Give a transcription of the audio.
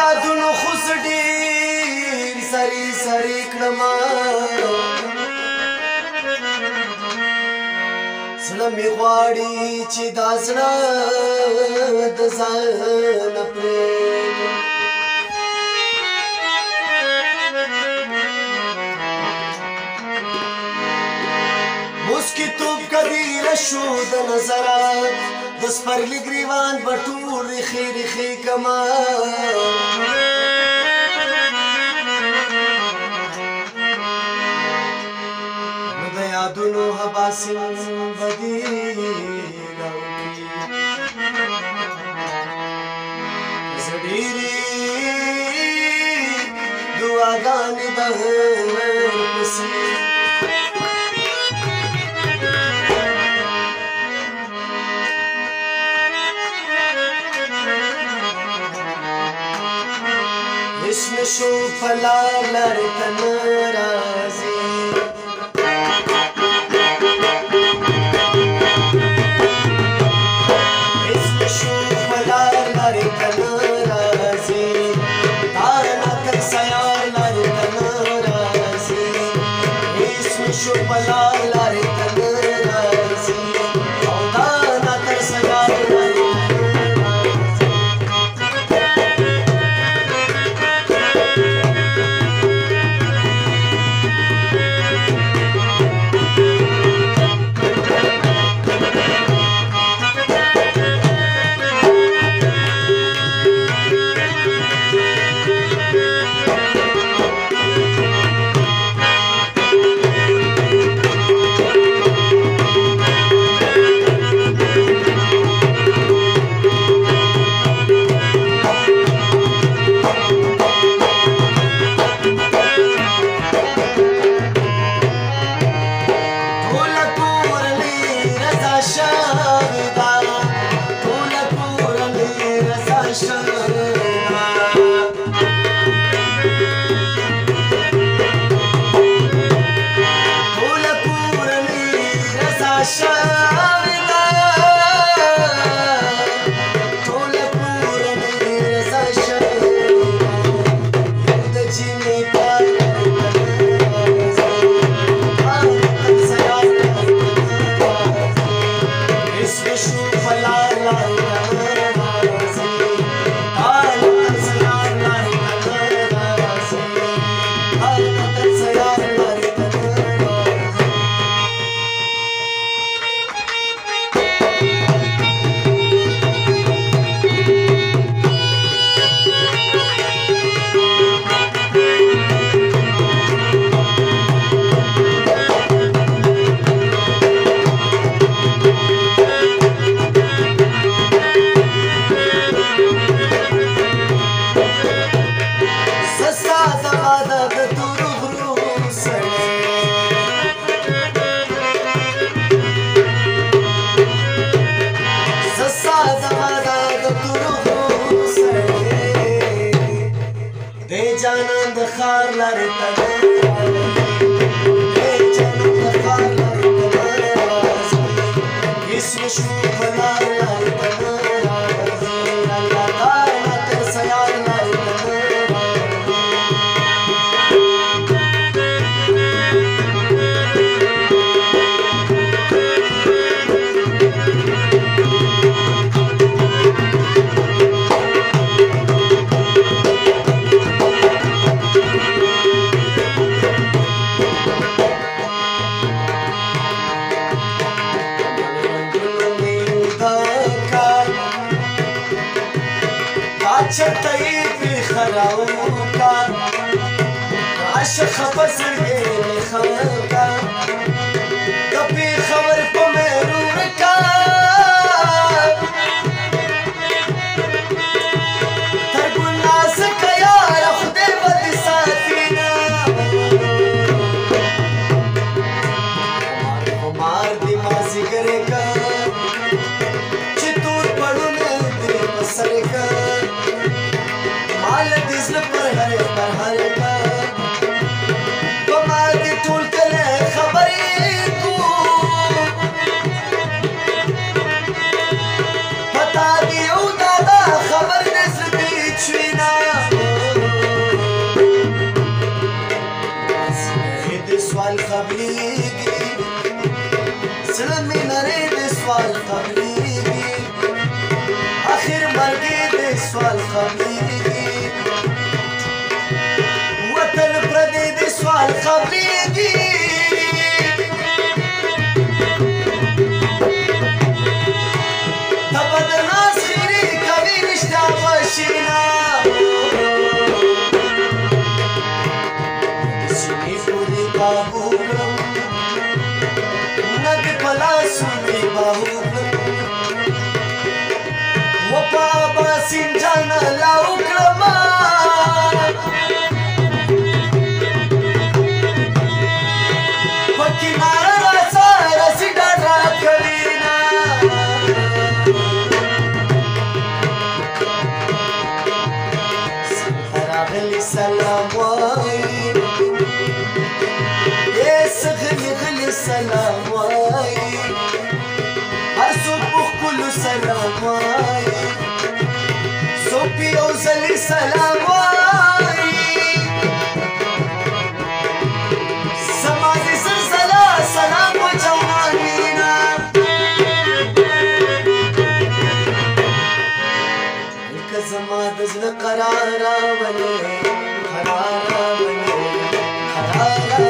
یادونو خو زه ډېر سرې سرې کړمه زړه مې غواړي چې دا زړه د ځانه پرېږدم مسکي توپ کبیره شو د نظره د سپرلي ګریوان به ټول ریښې ریښې کړمه نو د یادونو حباسین به دې راوکړي زه ډېرې دعاګانې درپسې نشو پلار لارې ته نه راځي هېڅ نشو پلار لارې ته نه راځي تا رانه تر سیار لارې ته نه راځي هېڅ نشو پلار لارې ته نه راځي او تا رانه تر سیار لارې बता दियो दादा खबर दे सभी छुना سوال خبرېږي وطن پردی د سوال خبرېږي ته به د ناز خیرې کوي رښتیا بشینه د سینې پورې کابو کړم نه دې په لاسو مې باهو کړم وپا سینجانا لاو کړما پکې ناره راسره سیډه راکړینا راغلی سلام وایي غلی غلی سلام وایي هر څوک په ښکلو سلام وایي څوک یو ځلې سلام وایي زما د زلزله سلام و جوانینا که زما د زړه قرار راولې قرار راولې قرار